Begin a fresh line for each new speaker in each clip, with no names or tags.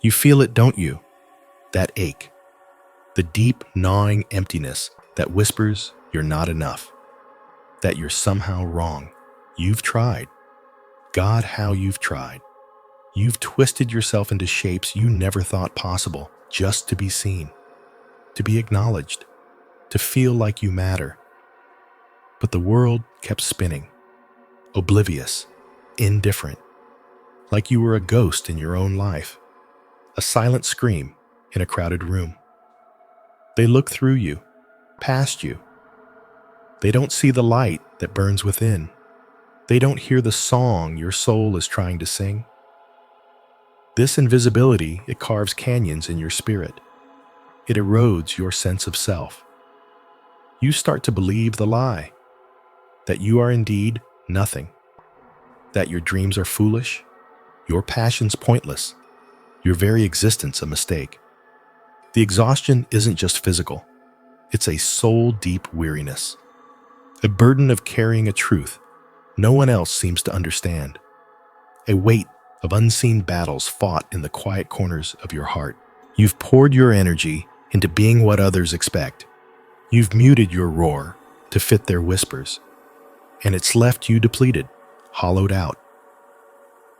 You feel it, don't you? That ache, the deep, gnawing emptiness that whispers you're not enough, that you're somehow wrong. You've tried. God, how you've tried. You've twisted yourself into shapes you never thought possible just to be seen, to be acknowledged, to feel like you matter. But the world kept spinning, oblivious, indifferent, like you were a ghost in your own life, a silent scream in a crowded room. They look through you, past you. They don't see the light that burns within. They don't hear the song your soul is trying to sing. This invisibility, it carves canyons in your spirit. It erodes your sense of self. You start to believe the lie, that you are indeed nothing, that your dreams are foolish, your passions pointless, your very existence a mistake. The exhaustion isn't just physical. It's a soul-deep weariness, a burden of carrying a truth no one else seems to understand, a weight of unseen battles fought in the quiet corners of your heart. You've poured your energy into being what others expect. You've muted your roar to fit their whispers, and it's left you depleted, hollowed out.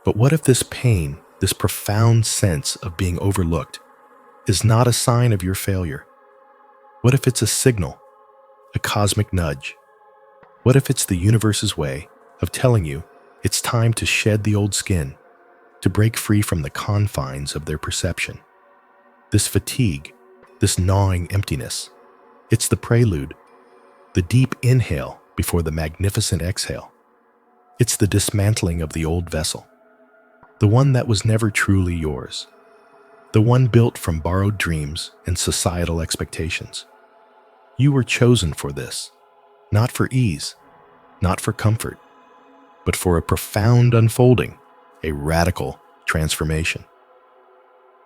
But what if this pain, this profound sense of being overlooked, is not a sign of your failure? What if it's a signal, a cosmic nudge? What if it's the universe's way of telling you it's time to shed the old skin, to break free from the confines of their perception? This fatigue, this gnawing emptiness, it's the prelude, the deep inhale before the magnificent exhale. It's the dismantling of the old vessel, the one that was never truly yours, the one built from borrowed dreams and societal expectations. You were chosen for this, not for ease, not for comfort, but for a profound unfolding, a radical transformation.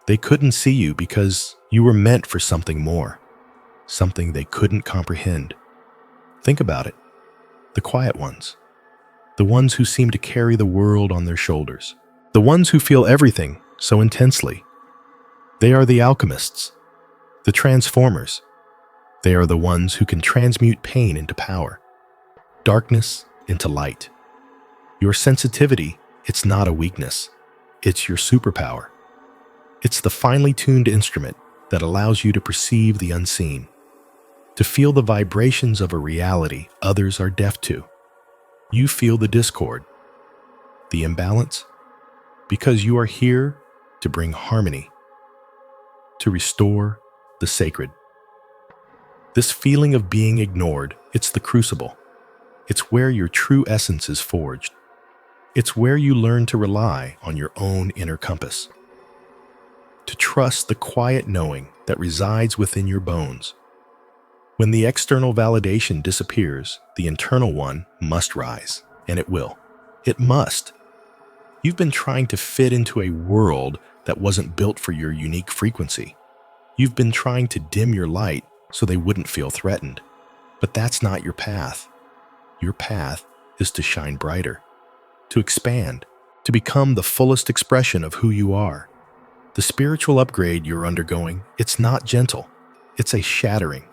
They couldn't see you because you were meant for something more, something they couldn't comprehend. Think about it. The quiet ones, the ones who seem to carry the world on their shoulders, the ones who feel everything so intensely. They are the alchemists, the transformers. They are the ones who can transmute pain into power, darkness into light. Your sensitivity, it's not a weakness. It's your superpower. It's the finely tuned instrument that allows you to perceive the unseen, to feel the vibrations of a reality others are deaf to. You feel the discord, the imbalance, because you are here to bring harmony, to restore the sacred. This feeling of being ignored, it's the crucible. It's where your true essence is forged. It's where you learn to rely on your own inner compass, to trust the quiet knowing that resides within your bones. When the external validation disappears, the internal one must rise, and it will. It must. You've been trying to fit into a world that wasn't built for your unique frequency. You've been trying to dim your light so they wouldn't feel threatened. But that's not your path. Your path is to shine brighter, to expand, to become the fullest expression of who you are. The spiritual upgrade you're undergoing, it's not gentle. It's a shattering,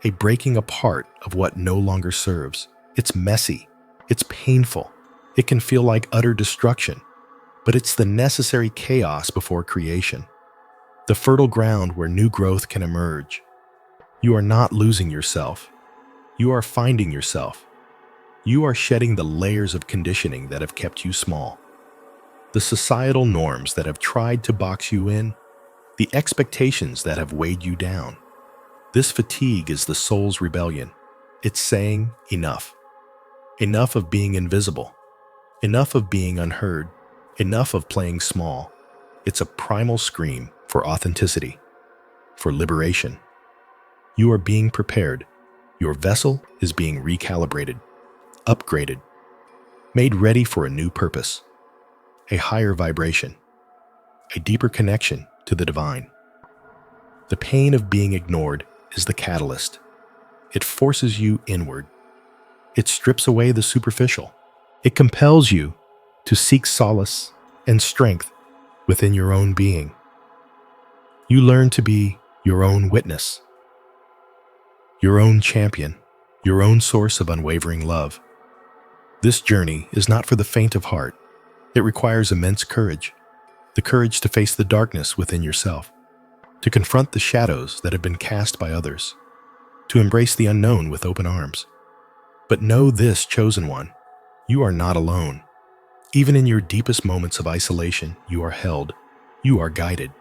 a breaking apart of what no longer serves. It's messy. It's painful. It can feel like utter destruction, but it's the necessary chaos before creation, the fertile ground where new growth can emerge. You are not losing yourself. You are finding yourself. You are shedding the layers of conditioning that have kept you small, the societal norms that have tried to box you in, the expectations that have weighed you down. This fatigue is the soul's rebellion. It's saying enough. Enough of being invisible. Enough of being unheard. Enough of playing small. It's a primal scream for authenticity, for liberation. You are being prepared. Your vessel is being recalibrated, upgraded, made ready for a new purpose, a higher vibration, a deeper connection to the divine. The pain of being ignored is the catalyst. It forces you inward. It strips away the superficial. It compels you to seek solace and strength within your own being. You learn to be your own witness, your own champion, your own source of unwavering love. This journey is not for the faint of heart. It requires immense courage, the courage to face the darkness within yourself, to confront the shadows that have been cast by others, to embrace the unknown with open arms. But know this, chosen one, you are not alone. Even in your deepest moments of isolation, you are held, you are guided.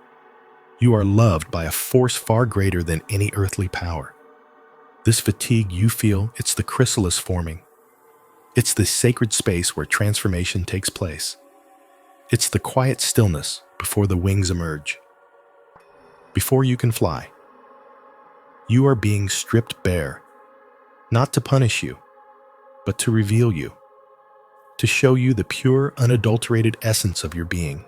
You are loved by a force far greater than any earthly power. This fatigue you feel, it's the chrysalis forming. It's the sacred space where transformation takes place. It's the quiet stillness before the wings emerge. Before you can fly, you are being stripped bare, not to punish you, but to reveal you, to show you the pure, unadulterated essence of your being,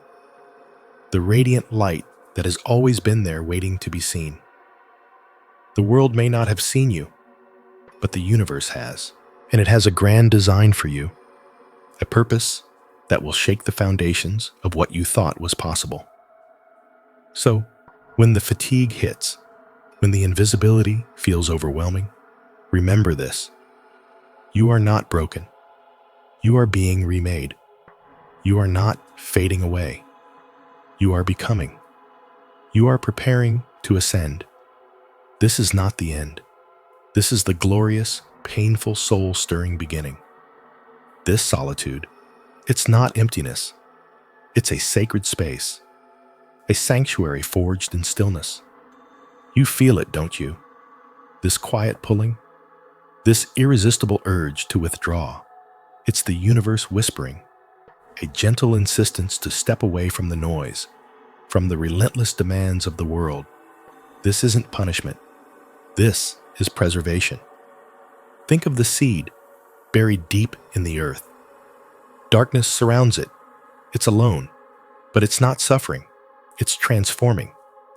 the radiant light that has always been there waiting to be seen. The world may not have seen you, but the universe has, and it has a grand design for you, a purpose that will shake the foundations of what you thought was possible. So, when the fatigue hits, when the invisibility feels overwhelming, remember this. You are not broken. You are being remade. You are not fading away. You are becoming. You are preparing to ascend. This is not the end. This is the glorious, painful, soul-stirring beginning. This solitude, it's not emptiness. It's a sacred space, a sanctuary forged in stillness. You feel it, don't you? This quiet pulling, this irresistible urge to withdraw. It's the universe whispering, a gentle insistence to step away from the noise, from the relentless demands of the world. This isn't punishment. This is preservation. Think of the seed buried deep in the earth. Darkness surrounds it. It's alone, but it's not suffering. It's transforming.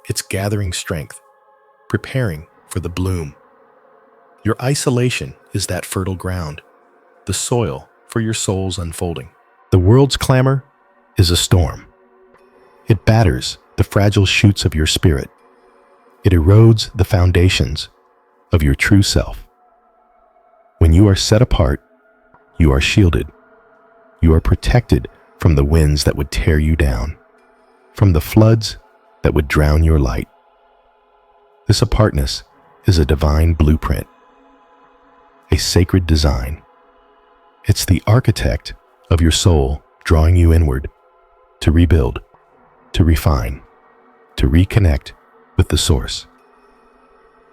It's gathering strength, preparing for the bloom. Your isolation is that fertile ground, the soil for your soul's unfolding. The world's clamor is a storm. It batters the fragile shoots of your spirit. It erodes the foundations of your true self. When you are set apart, you are shielded. You are protected from the winds that would tear you down, from the floods that would drown your light. This apartness is a divine blueprint, a sacred design. It's the architect of your soul drawing you inward to rebuild, to refine, to reconnect with the source.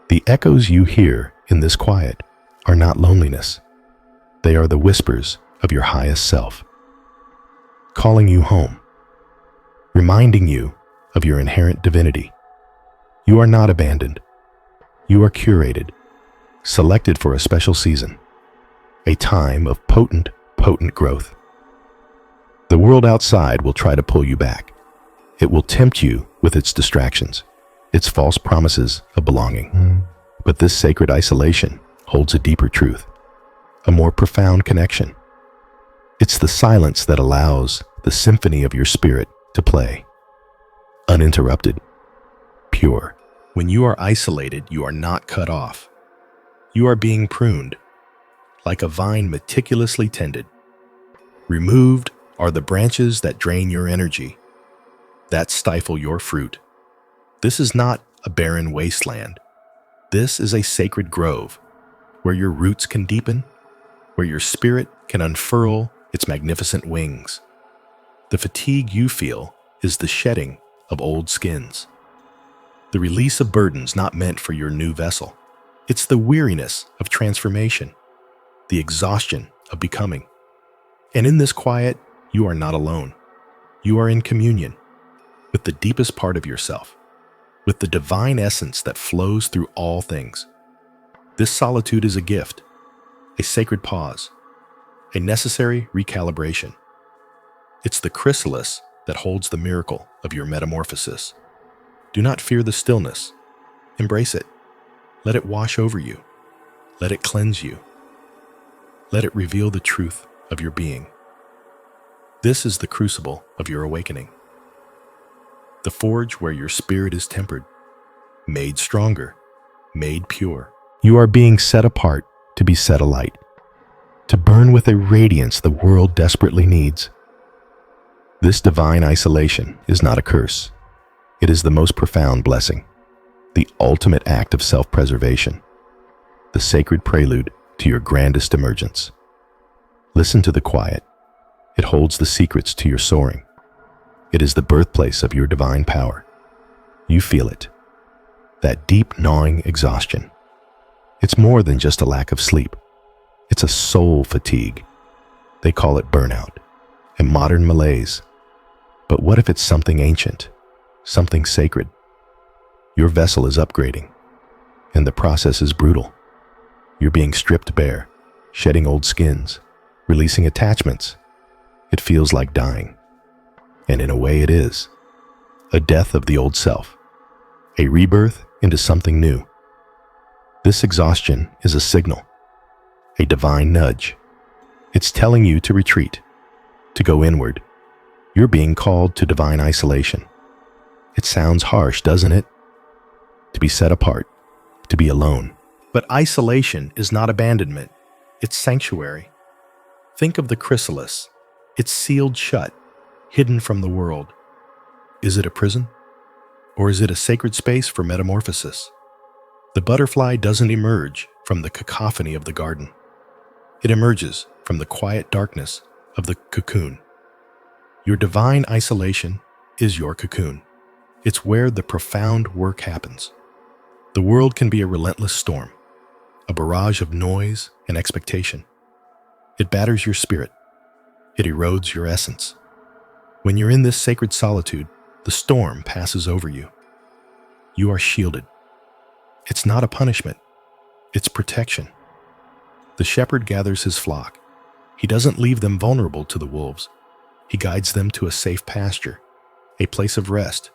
The echoes you hear in this quiet are not loneliness. They are the whispers of your highest self, calling you home, reminding you of your inherent divinity. You are not abandoned. You are curated, selected for a special season, a time of potent growth. The world outside will try to pull you back. It will tempt you with its distractions, its false promises of belonging. But this sacred isolation holds a deeper truth, a more profound connection. It's the silence that allows the symphony of your spirit to play, uninterrupted, pure. When you are isolated, you are not cut off. You are being pruned, like a vine meticulously tended. Removed are the branches that drain your energy, that stifle your fruit. This is not a barren wasteland. This is a sacred grove, where your roots can deepen, where your spirit can unfurl its magnificent wings. The fatigue you feel is the shedding of old skins, the release of burdens not meant for your new vessel. It's the weariness of transformation, the exhaustion of becoming. And in this quiet, you are not alone. You are in communion with the deepest part of yourself, with the divine essence that flows through all things. This solitude is a gift, a sacred pause, a necessary recalibration. It's the chrysalis that holds the miracle of your metamorphosis. Do not fear the stillness. Embrace it. Let it wash over you. Let it cleanse you. Let it reveal the truth of your being. This is the crucible of your awakening. the forge where your spirit is tempered, made stronger, made pure. You are being set apart to be set alight, to burn with a radiance the world desperately needs. This divine isolation is not a curse. It is the most profound blessing, the ultimate act of self-preservation, the sacred prelude to your grandest emergence. Listen to the quiet. It holds the secrets to your soaring. It is the birthplace of your divine power. You feel it, that deep gnawing exhaustion. It's more than just a lack of sleep. It's a soul fatigue. They call it burnout, a modern malaise. But what if it's something ancient, something sacred? Your vessel is upgrading, and the process is brutal. You're being stripped bare, shedding old skins, releasing attachments. It feels like dying. And in a way it is. A death of the old self. A rebirth into something new. This exhaustion is a signal, a divine nudge. It's telling you to retreat, to go inward. You're being called to divine isolation. It sounds harsh, doesn't it? To be set apart, to be alone. But isolation is not abandonment. It's sanctuary. Think of the chrysalis. It's sealed shut, hidden from the world. Is it a prison? Or is it a sacred space for metamorphosis? The butterfly doesn't emerge from the cacophony of the garden. It emerges from the quiet darkness of the cocoon. Your divine isolation is your cocoon. It's where the profound work happens. The world can be a relentless storm, a barrage of noise and expectation. It batters your spirit. It erodes your essence. When you're in this sacred solitude, the storm passes over you. You are shielded. It's not a punishment. It's protection. The shepherd gathers his flock. He doesn't leave them vulnerable to the wolves. He guides them to a safe pasture, a place of rest.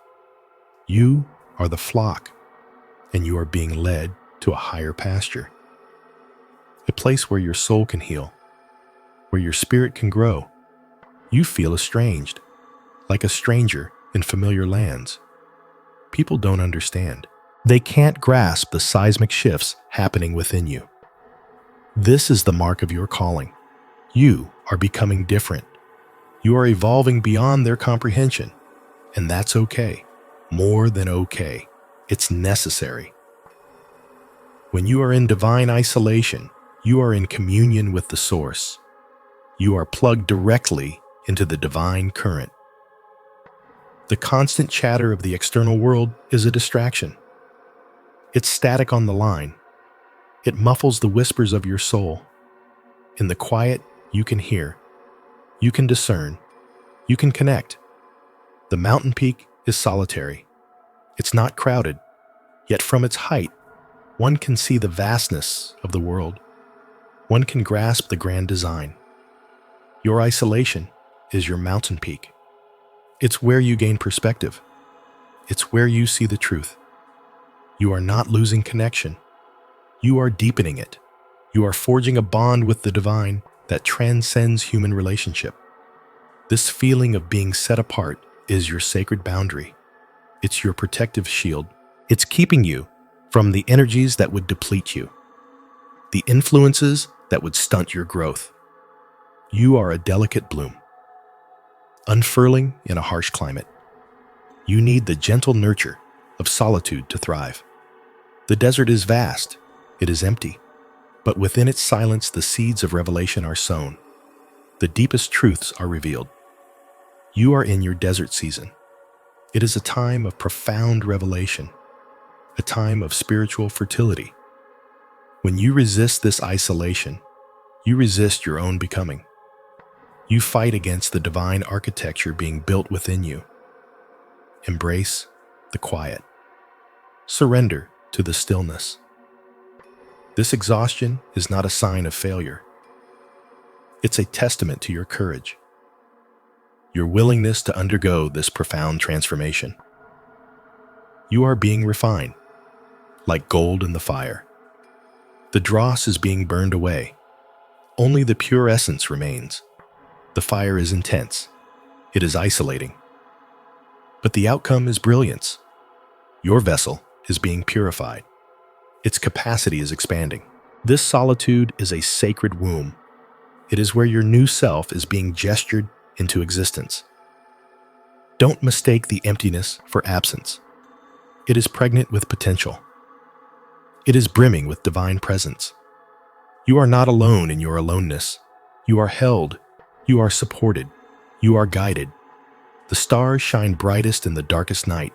You are the flock, and you are being led to a higher pasture. A place where your soul can heal, where your spirit can grow. You feel estranged, like a stranger in familiar lands. People don't understand. They can't grasp the seismic shifts happening within you. This is the mark of your calling. You are becoming different. You are evolving beyond their comprehension, and that's okay. More than okay. It's necessary. When you are in divine isolation, you are in communion with the source. You are plugged directly into the divine current. The constant chatter of the external world is a distraction. It's static on the line. It muffles the whispers of your soul. In the quiet, you can hear. You can discern. You can connect. The mountain peak is solitary. It's not crowded, yet from its height, one can see the vastness of the world. One can grasp the grand design. Your isolation is your mountain peak. It's where you gain perspective. It's where you see the truth. You are not losing connection. You are deepening it. You are forging a bond with the divine that transcends human relationship. This feeling of being set apart is your sacred boundary. It's your protective shield. It's keeping you from the energies that would deplete you, the influences that would stunt your growth. You are a delicate bloom, unfurling in a harsh climate. You need the gentle nurture of solitude to thrive. The desert is vast, it is empty, but within its silence the seeds of revelation are sown. The deepest truths are revealed. You are in your desert season. It is a time of profound revelation, a time of spiritual fertility. When you resist this isolation, you resist your own becoming. You fight against the divine architecture being built within you. Embrace the quiet. Surrender to the stillness. This exhaustion is not a sign of failure. It's a testament to your courage, your willingness to undergo this profound transformation. You are being refined, like gold in the fire. The dross is being burned away. Only the pure essence remains. The fire is intense. It is isolating. But the outcome is brilliance. Your vessel is being purified. Its capacity is expanding. This solitude is a sacred womb. It is where your new self is being gestured into existence. Don't mistake the emptiness for absence. It is pregnant with potential. It is brimming with divine presence. You are not alone in your aloneness. You are held. You are supported. You are guided. The stars shine brightest in the darkest night.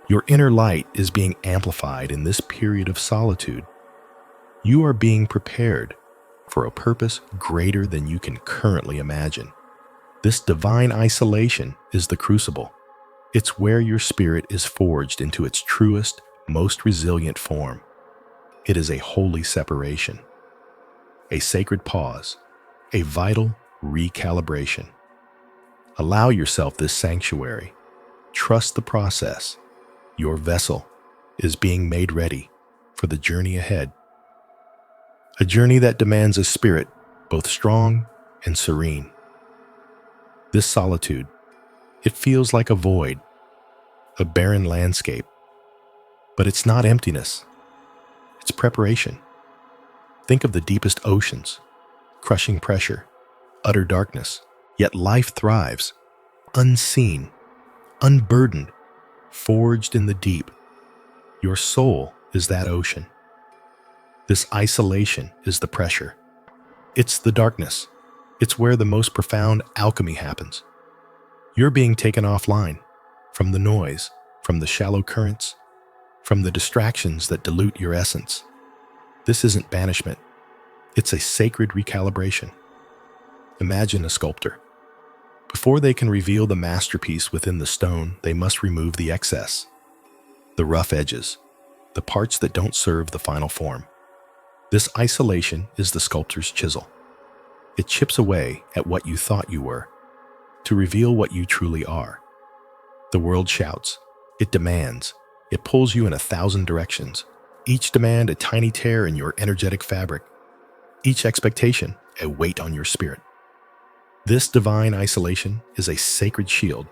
Your inner light is being amplified in this period of solitude. You are being prepared for a purpose greater than you can currently imagine. This divine isolation is the crucible. It's where your spirit is forged into its truest, most resilient form. It is a holy separation, a sacred pause, a vital recalibration. Allow yourself this sanctuary. Trust the process. Your vessel is being made ready for the journey ahead. A journey that demands a spirit both strong and serene. This solitude, it feels like a void, a barren landscape. But it's not emptiness. It's preparation. Think of the deepest oceans, crushing pressure, utter darkness, yet life thrives, unseen, unburdened, forged in the deep. Your soul is that ocean. This isolation is the pressure. It's the darkness. It's where the most profound alchemy happens. You're being taken offline, from the noise, from the shallow currents, from the distractions that dilute your essence. This isn't banishment. It's a sacred recalibration. Imagine a sculptor. Before they can reveal the masterpiece within the stone, they must remove the excess, the rough edges, the parts that don't serve the final form. This isolation is the sculptor's chisel. It chips away at what you thought you were, to reveal what you truly are. The world shouts, it demands, it pulls you in 1,000 directions, each demand a tiny tear in your energetic fabric, each expectation a weight on your spirit. This divine isolation is a sacred shield.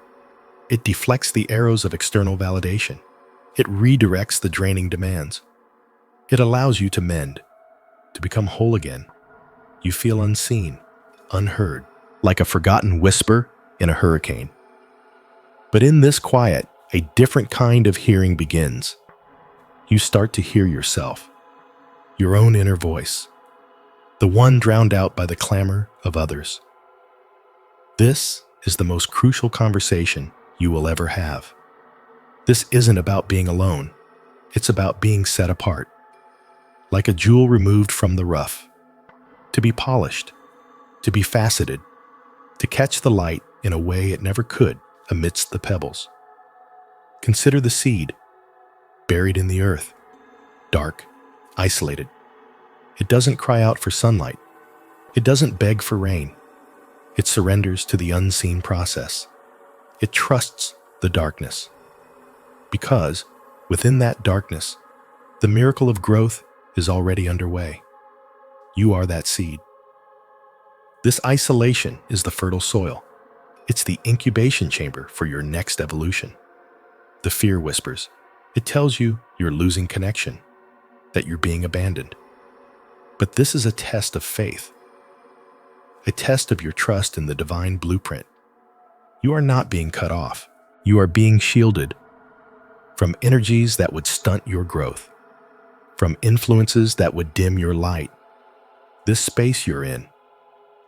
It deflects the arrows of external validation. It redirects the draining demands. It allows you to mend, to become whole again. You feel unseen, unheard, like a forgotten whisper in a hurricane. But in this quiet, a different kind of hearing begins. You start to hear yourself, your own inner voice, the one drowned out by the clamor of others. This is the most crucial conversation you will ever have. This isn't about being alone. It's about being set apart, like a jewel removed from the rough, to be polished, to be faceted, to catch the light in a way it never could amidst the pebbles. Consider the seed, buried in the earth, dark, isolated. It doesn't cry out for sunlight. It doesn't beg for rain. It surrenders to the unseen process. It trusts the darkness. Because within that darkness, the miracle of growth is already underway. You are that seed. This isolation is the fertile soil. It's the incubation chamber for your next evolution. The fear whispers. It tells you you're losing connection, that you're being abandoned. But this is a test of faith, a test of your trust in the divine blueprint. You are not being cut off. You are being shielded from energies that would stunt your growth, from influences that would dim your light. This space you're in,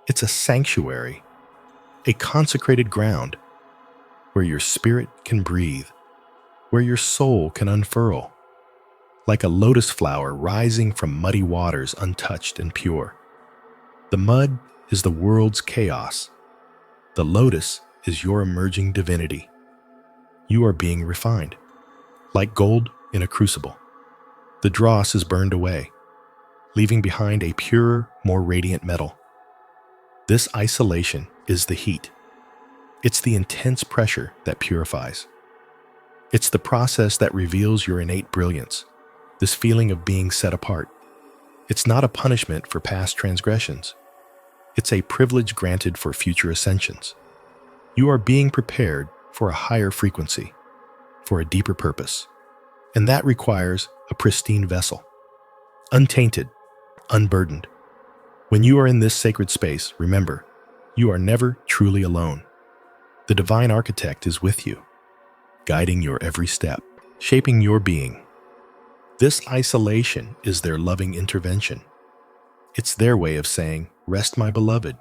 it's a sanctuary, a consecrated ground where your spirit can breathe, where your soul can unfurl, like a lotus flower rising from muddy waters untouched and pure. The mud is the world's chaos. The lotus is your emerging divinity. You are being refined, like gold in a crucible. The dross is burned away, leaving behind a purer, more radiant metal. This isolation is the heat. It's the intense pressure that purifies. It's the process that reveals your innate brilliance, this feeling of being set apart. It's not a punishment for past transgressions. It's a privilege granted for future ascensions. You are being prepared for a higher frequency, for a deeper purpose. And that requires a pristine vessel, untainted, unburdened. When you are in this sacred space, remember, you are never truly alone. The divine architect is with you, guiding your every step, shaping your being. This isolation is their loving intervention. It's their way of saying, "Rest, my beloved.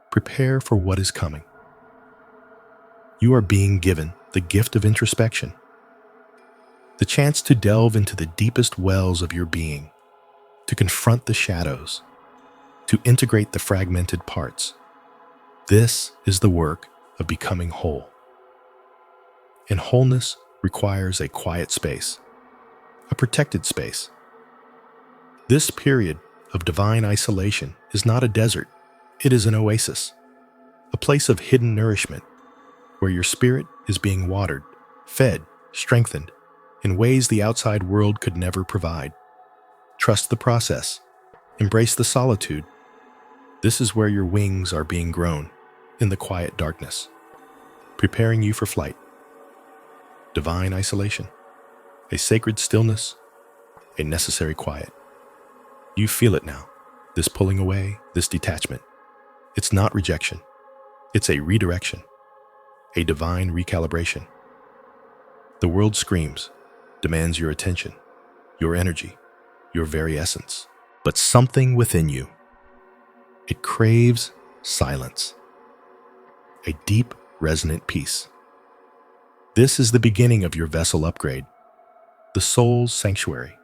Prepare for what is coming." You are being given the gift of introspection, the chance to delve into the deepest wells of your being, to confront the shadows, to integrate the fragmented parts. This is the work of becoming whole. And wholeness requires a quiet space, a protected space. This period of divine isolation is not a desert, it is an oasis, a place of hidden nourishment where your spirit is being watered, fed, strengthened in ways the outside world could never provide. Trust the process, embrace the solitude. This is where your wings are being grown in the quiet darkness, preparing you for flight. Divine isolation, a sacred stillness, a necessary quiet. You feel it now, this pulling away, this detachment. It's not rejection, it's a redirection, a divine recalibration. The world screams, demands your attention, your energy, your very essence. But something within you, it craves silence, a deep, resonant peace. This is the beginning of your vessel upgrade, the soul's sanctuary.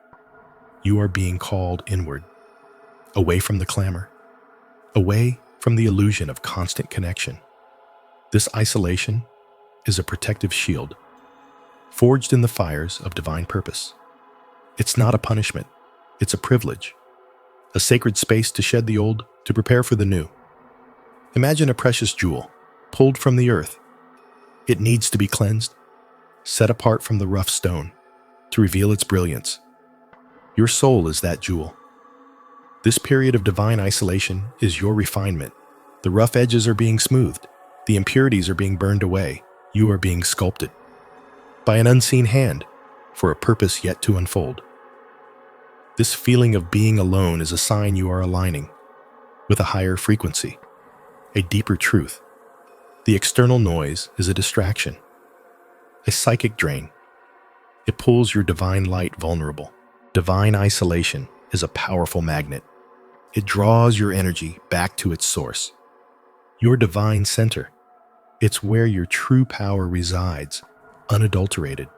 You are being called inward, away from the clamor, away from the illusion of constant connection. This isolation is a protective shield, forged in the fires of divine purpose. It's not a punishment, it's a privilege, a sacred space to shed the old, to prepare for the new. Imagine a precious jewel, pulled from the earth. It needs to be cleansed, set apart from the rough stone, to reveal its brilliance. Your soul is that jewel. This period of divine isolation is your refinement. The rough edges are being smoothed, the impurities are being burned away, you are being sculpted by an unseen hand for a purpose yet to unfold. This feeling of being alone is a sign you are aligning with a higher frequency, a deeper truth. The external noise is a distraction, a psychic drain. It pulls your divine light vulnerable. Divine isolation is a powerful magnet. It draws your energy back to its source, your divine center. It's where your true power resides, unadulterated.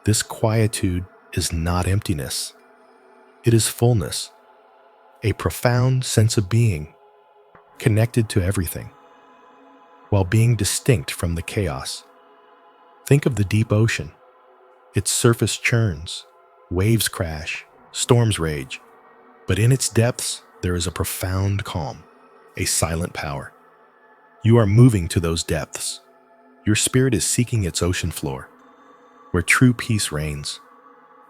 This quietude is not emptiness. It is fullness, a profound sense of being, connected to everything, while being distinct from the chaos. Think of the deep ocean. Its surface churns, waves crash, storms rage, but in its depths there is a profound calm, a silent power. You are moving to those depths. Your spirit is seeking its ocean floor, where true peace reigns,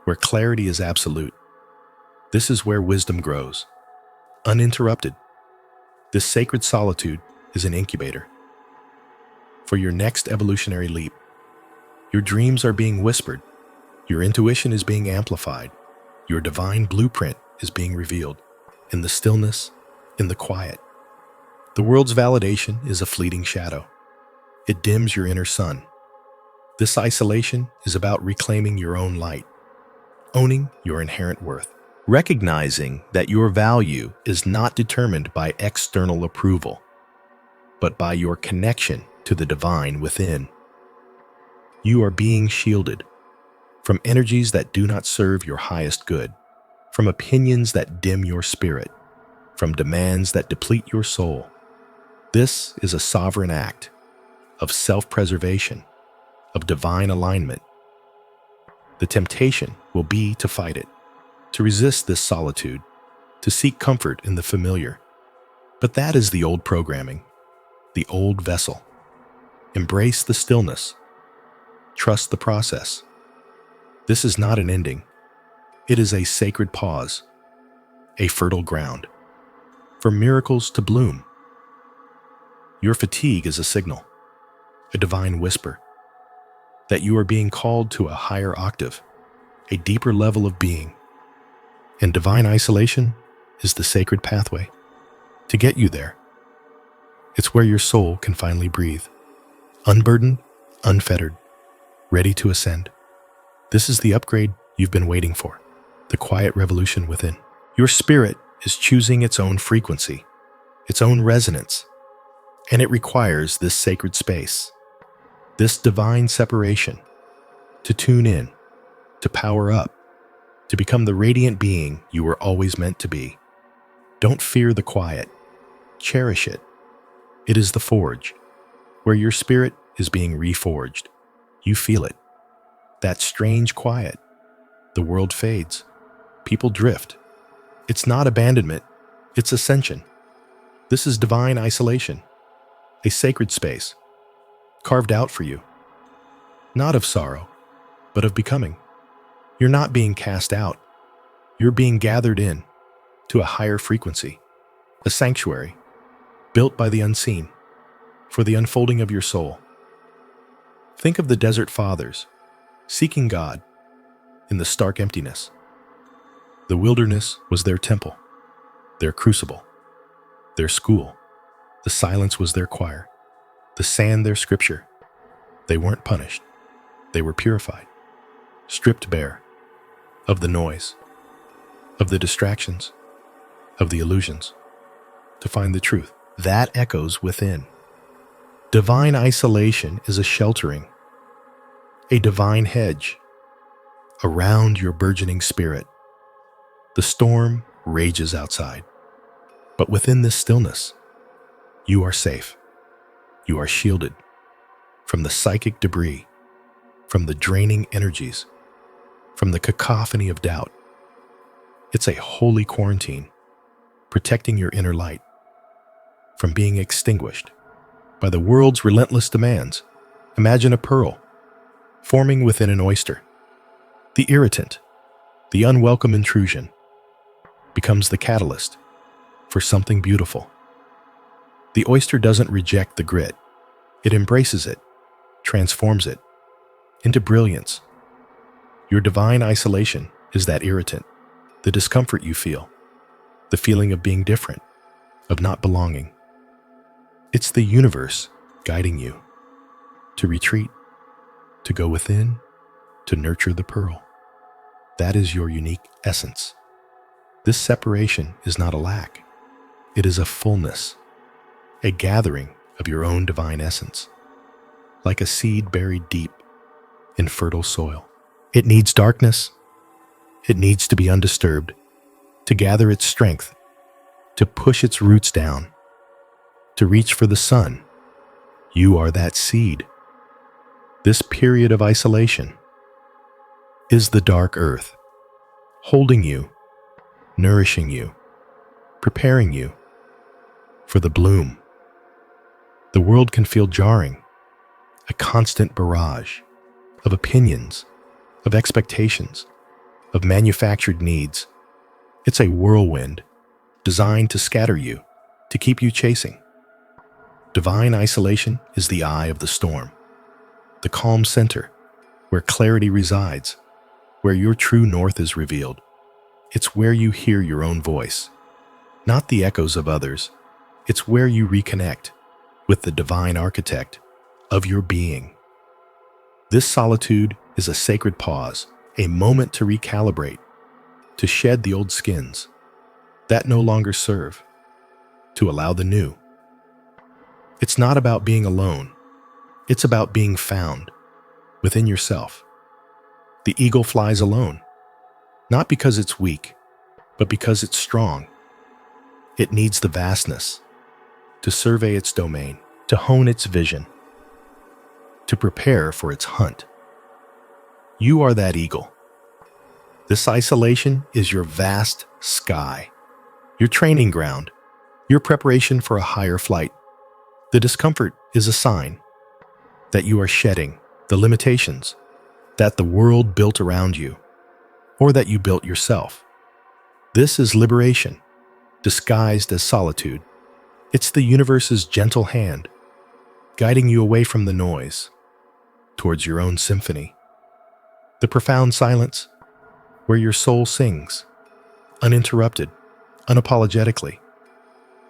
where clarity is absolute. This is where wisdom grows, uninterrupted. This sacred solitude is an incubator for your next evolutionary leap. Your dreams are being whispered, your intuition is being amplified, your divine blueprint is being revealed in the stillness, in the quiet. The world's validation is a fleeting shadow. It dims your inner sun. This isolation is about reclaiming your own light, owning your inherent worth, recognizing that your value is not determined by external approval, but by your connection to the divine within. You are being shielded from energies that do not serve your highest good, from opinions that dim your spirit, from demands that deplete your soul. This is a sovereign act of self-preservation, of divine alignment. The temptation will be to fight it, to resist this solitude, to seek comfort in the familiar. But that is the old programming, the old vessel. Embrace the stillness. Trust the process. This is not an ending. It is a sacred pause, a fertile ground for miracles to bloom. Your fatigue is a signal, a divine whisper, that you are being called to a higher octave, a deeper level of being. And divine isolation is the sacred pathway to get you there. It's where your soul can finally breathe, unburdened, unfettered, ready to ascend. This is the upgrade you've been waiting for, the quiet revolution within. Your spirit is choosing its own frequency, its own resonance, and it requires this sacred space, this divine separation, to tune in, to power up, to become the radiant being you were always meant to be. Don't fear the quiet. Cherish it. It is the forge, where your spirit is being reforged. You feel it. That strange quiet. The world fades. People drift. It's not abandonment. It's ascension. This is divine isolation, a sacred space, carved out for you. Not of sorrow, but of becoming. You're not being cast out. You're being gathered in to a higher frequency, a sanctuary built by the unseen for the unfolding of your soul. Think of the desert fathers seeking God in the stark emptiness. The wilderness was their temple, their crucible, their school. The silence was their choir, the sand their scripture. They weren't punished. They were purified, stripped bare of the noise, of the distractions, of the illusions, to find the truth. That echoes within. Divine isolation is a sheltering, a divine hedge around your burgeoning spirit. The storm rages outside, but within this stillness, you are safe. You are shielded from the psychic debris, from the draining energies, from the cacophony of doubt. It's a holy quarantine, protecting your inner light from being extinguished by the world's relentless demands. Imagine a pearl forming within an oyster. The irritant, the unwelcome intrusion, becomes the catalyst for something beautiful. The oyster doesn't reject the grit. It embraces it, transforms it into brilliance. Your divine isolation is that irritant, the discomfort you feel, the feeling of being different, of not belonging. It's the universe guiding you to retreat, to go within, to nurture the pearl. That is your unique essence. This separation is not a lack. It is a fullness, a gathering of your own divine essence, like a seed buried deep in fertile soil. It needs darkness. It needs to be undisturbed, to gather its strength, to push its roots down, to reach for the sun. You are that seed. This period of isolation is the dark earth, holding you, nourishing you, preparing you for the bloom. The world can feel jarring, a constant barrage of opinions, of expectations, of manufactured needs. It's a whirlwind designed to scatter you, to keep you chasing. Divine isolation is the eye of the storm, the calm center where clarity resides, where your true north is revealed. It's where you hear your own voice, not the echoes of others. It's where you reconnect with the divine architect of your being. This solitude is a sacred pause, a moment to recalibrate, to shed the old skins that no longer serve, to allow the new. It's not about being alone. It's about being found within yourself. The eagle flies alone, not because it's weak, but because it's strong. It needs the vastness to survey its domain, to hone its vision, to prepare for its hunt. You are that eagle. This isolation is your vast sky, your training ground, your preparation for a higher flight. The discomfort is a sign that you are shedding the limitations that the world built around you, or that you built yourself. This is liberation, disguised as solitude. It's the universe's gentle hand, guiding you away from the noise, towards your own symphony. The profound silence where your soul sings, uninterrupted, unapologetically.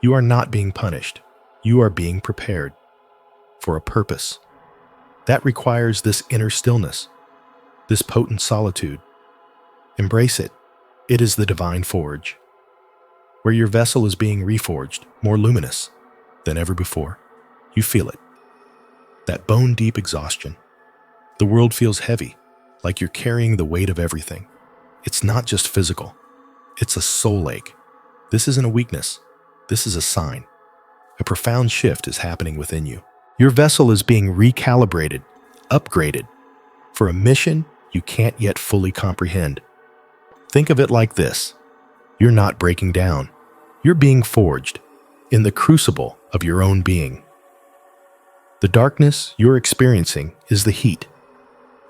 You are not being punished. You are being prepared for a purpose. That requires this inner stillness, this potent solitude. Embrace it. It is the divine forge, where your vessel is being reforged, more luminous than ever before. You feel it. That bone-deep exhaustion. The world feels heavy, like you're carrying the weight of everything. It's not just physical. It's a soul ache. This isn't a weakness. This is a sign. A profound shift is happening within you. Your vessel is being recalibrated, upgraded, for a mission you can't yet fully comprehend. Think of it like this. You're not breaking down. You're being forged in the crucible of your own being. The darkness you're experiencing is the heat,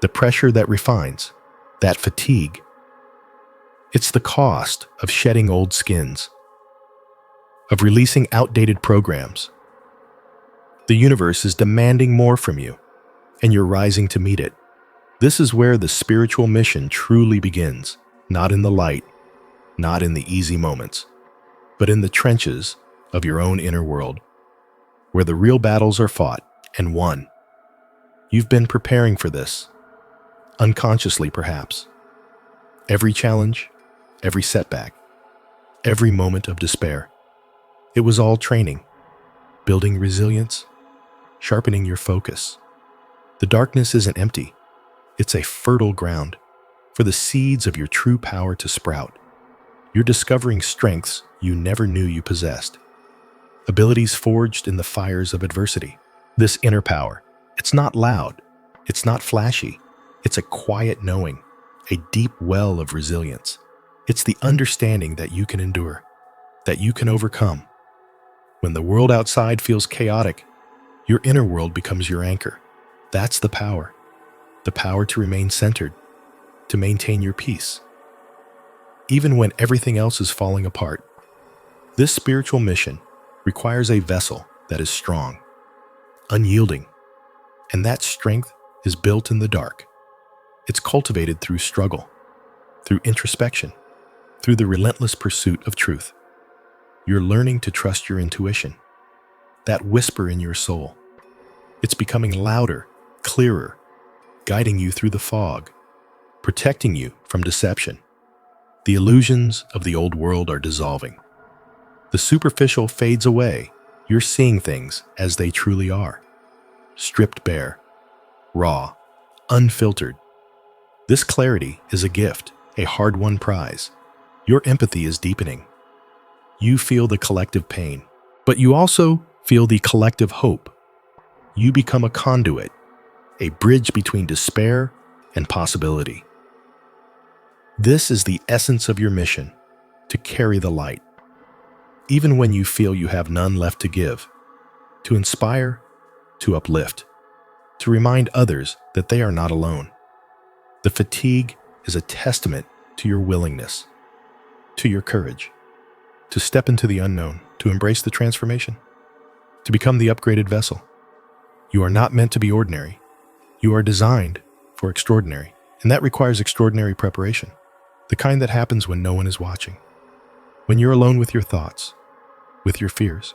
the pressure that refines, that fatigue. It's the cost of shedding old skins, of releasing outdated programs. The universe is demanding more from you, and you're rising to meet it. This is where the spiritual mission truly begins, not in the light, not in the easy moments, but in the trenches of your own inner world, where the real battles are fought and won. You've been preparing for this, unconsciously perhaps. Every challenge, every setback, every moment of despair. It was all training, building resilience, sharpening your focus. The darkness isn't empty. It's a fertile ground for the seeds of your true power to sprout. You're discovering strengths you never knew you possessed, abilities forged in the fires of adversity. This inner power, it's not loud, it's not flashy, it's a quiet knowing, a deep well of resilience. It's the understanding that you can endure, that you can overcome. When the world outside feels chaotic, your inner world becomes your anchor. That's the power to remain centered, to maintain your peace, even when everything else is falling apart. This spiritual mission requires a vessel that is strong, unyielding, and that strength is built in the dark. It's cultivated through struggle, through introspection, through the relentless pursuit of truth. You're learning to trust your intuition, that whisper in your soul. It's becoming louder, clearer, guiding you through the fog, protecting you from deception. The illusions of the old world are dissolving. The superficial fades away. You're seeing things as they truly are, stripped bare, raw, unfiltered. This clarity is a gift, a hard-won prize. Your empathy is deepening. You feel the collective pain, but you also feel the collective hope. You become a conduit, a bridge between despair and possibility. This is the essence of your mission, to carry the light, even when you feel you have none left to give, to inspire, to uplift, to remind others that they are not alone. The fatigue is a testament to your willingness, to your courage, to step into the unknown, to embrace the transformation, to become the upgraded vessel. You are not meant to be ordinary. You are designed for extraordinary, and that requires extraordinary preparation, the kind that happens when no one is watching, when you're alone with your thoughts, with your fears,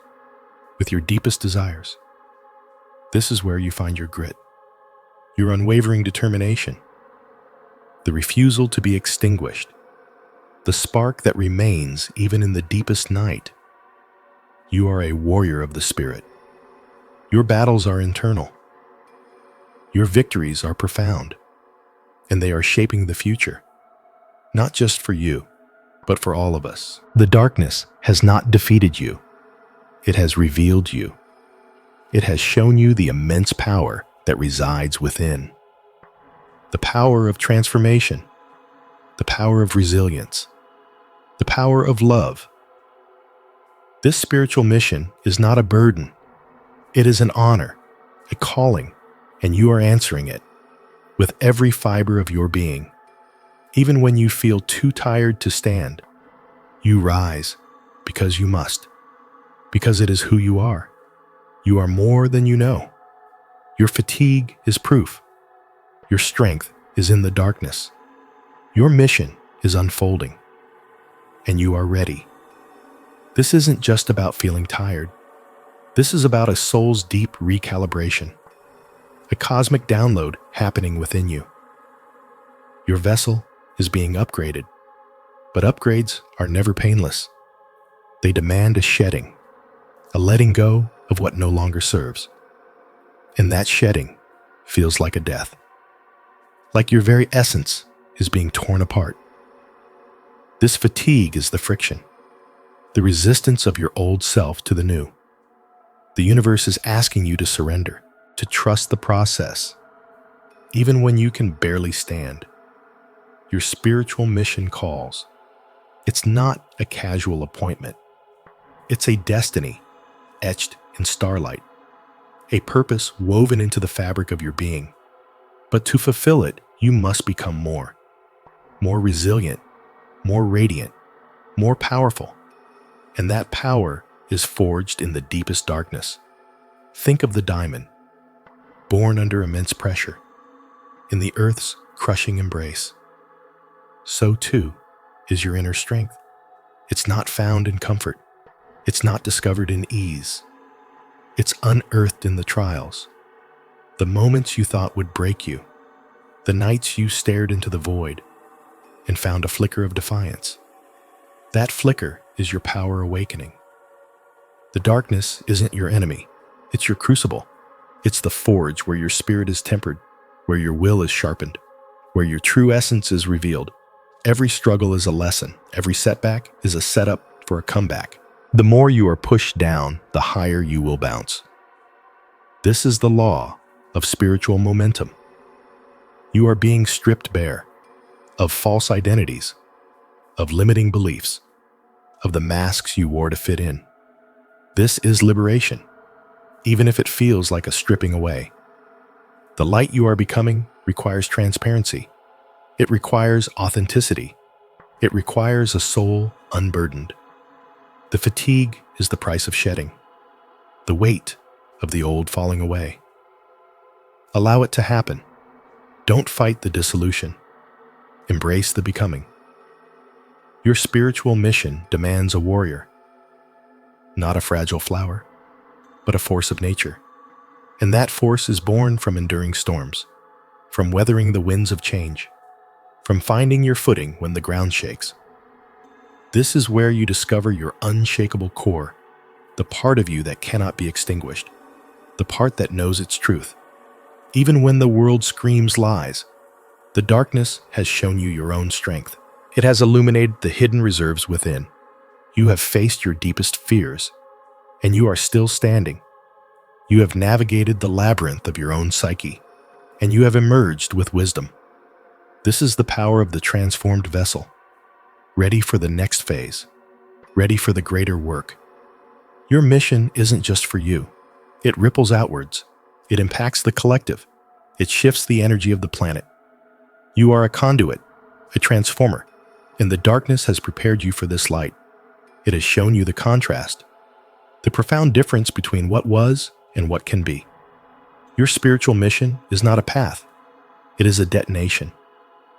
with your deepest desires. This is where you find your grit, your unwavering determination, the refusal to be extinguished, the spark that remains even in the deepest night. You are a warrior of the spirit. Your battles are internal. Your victories are profound, and they are shaping the future, not just for you, but for all of us. The darkness has not defeated you. It has revealed you. It has shown you the immense power that resides within. The power of transformation, the power of resilience, the power of love. This spiritual mission is not a burden. It is an honor, a calling, and you are answering it with every fiber of your being. Even when you feel too tired to stand, you rise because you must, because it is who you are. You are more than you know. Your fatigue is proof. Your strength is in the darkness. Your mission is unfolding, and you are ready. This isn't just about feeling tired. This is about a soul's deep recalibration, a cosmic download happening within you. Your vessel is being upgraded, but upgrades are never painless. They demand a shedding, a letting go of what no longer serves. And that shedding feels like a death, like your very essence is being torn apart. This fatigue is the friction, the resistance of your old self to the new. The universe is asking you to surrender, to trust the process, even when you can barely stand. Your spiritual mission calls. It's not a casual appointment. It's a destiny etched in starlight, a purpose woven into the fabric of your being. But to fulfill it, you must become more resilient, more radiant, more powerful. And that power is forged in the deepest darkness. Think of the diamond, born under immense pressure, in the earth's crushing embrace. So too is your inner strength. It's not found in comfort. It's not discovered in ease. It's unearthed in the trials, the moments you thought would break you, the nights you stared into the void and found a flicker of defiance. That flicker is your power awakening. The darkness isn't your enemy. It's your crucible. It's the forge where your spirit is tempered, where your will is sharpened, where your true essence is revealed. Every struggle is a lesson. Every setback is a setup for a comeback. The more you are pushed down, the higher you will bounce. This is the law of spiritual momentum. You are being stripped bare of false identities, of limiting beliefs, of the masks you wore to fit in. This is liberation, even if it feels like a stripping away. The light you are becoming requires transparency. It requires authenticity. It requires a soul unburdened. The fatigue is the price of shedding, the weight of the old falling away. Allow it to happen. Don't fight the dissolution. Embrace the becoming. Your spiritual mission demands a warrior, not a fragile flower, but a force of nature. And that force is born from enduring storms, from weathering the winds of change, from finding your footing when the ground shakes. This is where you discover your unshakable core, the part of you that cannot be extinguished, the part that knows its truth. Even when the world screams lies, the darkness has shown you your own strength. It has illuminated the hidden reserves within. You have faced your deepest fears, and you are still standing. You have navigated the labyrinth of your own psyche, and you have emerged with wisdom. This is the power of the transformed vessel, ready for the next phase, ready for the greater work. Your mission isn't just for you. It ripples outwards. It impacts the collective. It shifts the energy of the planet. You are a conduit, a transformer, and the darkness has prepared you for this light. It has shown you the contrast, the profound difference between what was and what can be. Your spiritual mission is not a path. It is a detonation,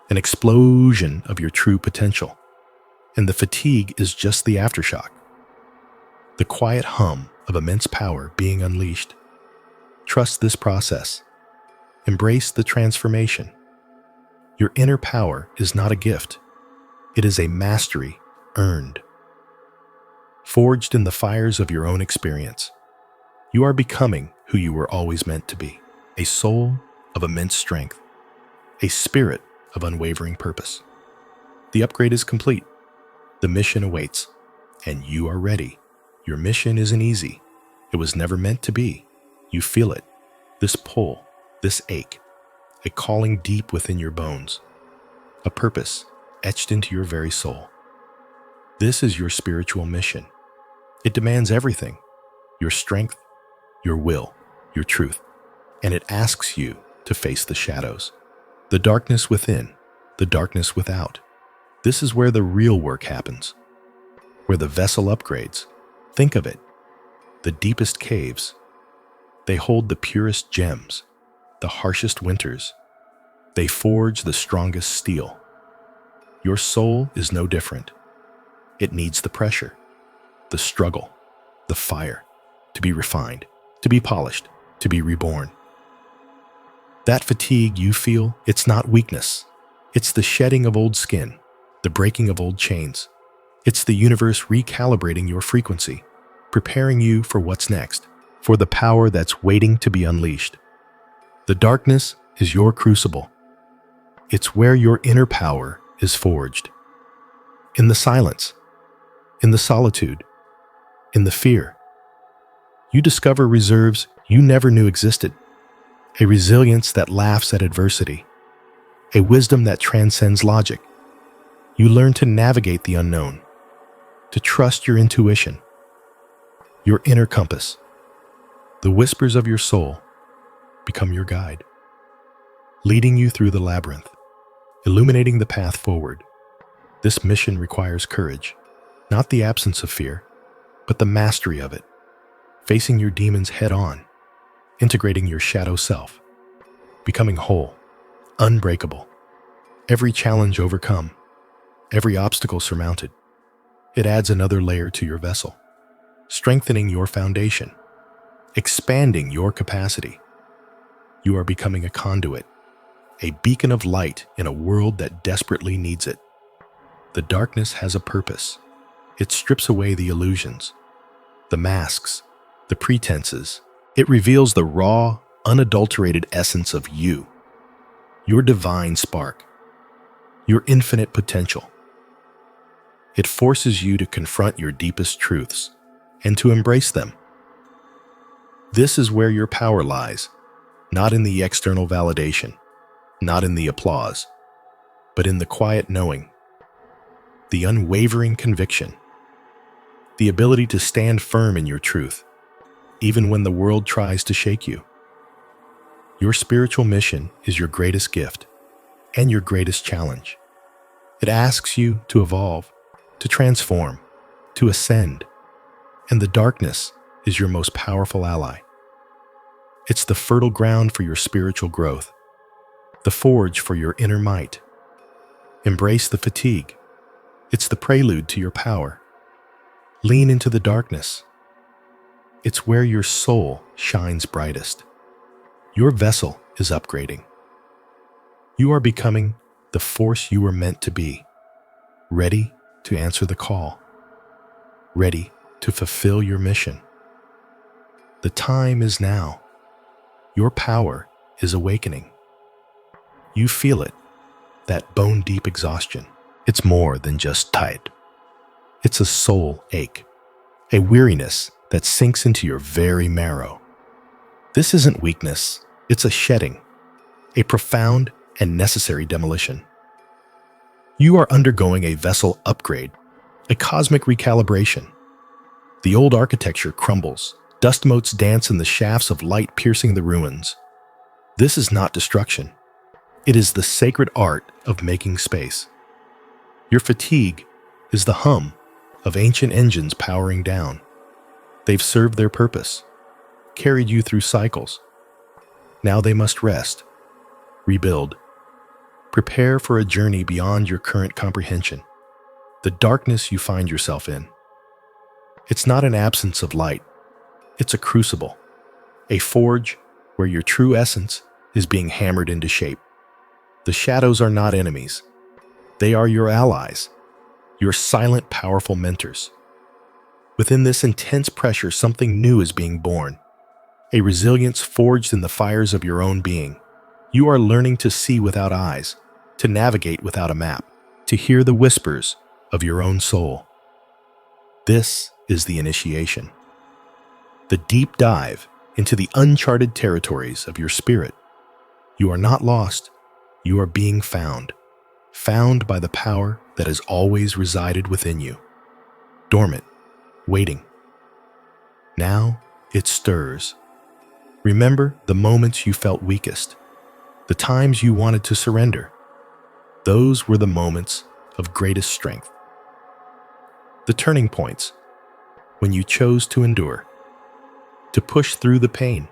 an explosion of your true potential. And the fatigue is just the aftershock, the quiet hum of immense power being unleashed. Trust this process. Embrace the transformation. Your inner power is not a gift. It is a mastery earned, forged in the fires of your own experience. You are becoming who you were always meant to be, a soul of immense strength, a spirit of unwavering purpose. The upgrade is complete. The mission awaits, and you are ready. Your mission isn't easy. It was never meant to be. You feel it, this pull, this ache, a calling deep within your bones, a purpose etched into your very soul. This is your spiritual mission. It demands everything, your strength, your will, your truth, and it asks you to face the shadows, the darkness within, the darkness without. This is where the real work happens, where the vessel upgrades. Think of it, the deepest caves, They hold the purest gems, the harshest winters. They forge the strongest steel. Your soul is no different. It needs the pressure, the struggle, the fire, to be refined, to be polished, to be reborn. That fatigue you feel, it's not weakness. It's the shedding of old skin, the breaking of old chains. It's the universe recalibrating your frequency, preparing you for what's next, for the power that's waiting to be unleashed. The darkness is your crucible. It's where your inner power is forged. In the silence, in the solitude, in the fear, you discover reserves you never knew existed, a resilience that laughs at adversity, a wisdom that transcends logic. You learn to navigate the unknown, to trust your intuition, your inner compass. The whispers of your soul become your guide, leading you through the labyrinth, illuminating the path forward. This mission requires courage, not the absence of fear, but the mastery of it, facing your demons head on, integrating your shadow self, becoming whole, unbreakable. Every challenge overcome, every obstacle surmounted. It adds another layer to your vessel, strengthening your foundation, expanding your capacity. You are becoming a conduit, a beacon of light in a world that desperately needs it. The darkness has a purpose. It strips away the illusions, the masks, the pretenses. It reveals the raw, unadulterated essence of you, your divine spark, your infinite potential. It forces you to confront your deepest truths and to embrace them. This is where your power lies, not in the external validation, not in the applause, but in the quiet knowing, the unwavering conviction, the ability to stand firm in your truth, even when the world tries to shake you. Your spiritual mission is your greatest gift and your greatest challenge. It asks you to evolve, to transform, to ascend, and the darkness is your most powerful ally. It's the fertile ground for your spiritual growth, the forge for your inner might. Embrace the fatigue. It's the prelude to your power. Lean into the darkness. It's where your soul shines brightest. Your vessel is upgrading. You are becoming the force you were meant to be, ready to answer the call, ready to fulfill your mission. The time is now. Your power is awakening. You feel it, that bone-deep exhaustion. It's more than just tired. It's a soul ache, a weariness that sinks into your very marrow. This isn't weakness, it's a shedding, a profound and necessary demolition. You are undergoing a vessel upgrade, a cosmic recalibration. The old architecture crumbles, dust motes dance in the shafts of light piercing the ruins. This is not destruction. It is the sacred art of making space. Your fatigue is the hum of ancient engines powering down. They've served their purpose, carried you through cycles. Now they must rest, rebuild, prepare for a journey beyond your current comprehension, the darkness you find yourself in. It's not an absence of light. It's a crucible, a forge where your true essence is being hammered into shape. The shadows are not enemies. They are your allies, your silent, powerful mentors. Within this intense pressure, something new is being born, a resilience forged in the fires of your own being. You are learning to see without eyes, to navigate without a map, to hear the whispers of your own soul. This is the initiation, the deep dive into the uncharted territories of your spirit. You are not lost. You are being found by the power that has always resided within you, dormant, waiting. Now it stirs. Remember the moments you felt weakest, the times you wanted to surrender. Those were the moments of greatest strength. The turning points when you chose to endure, to push through the pain,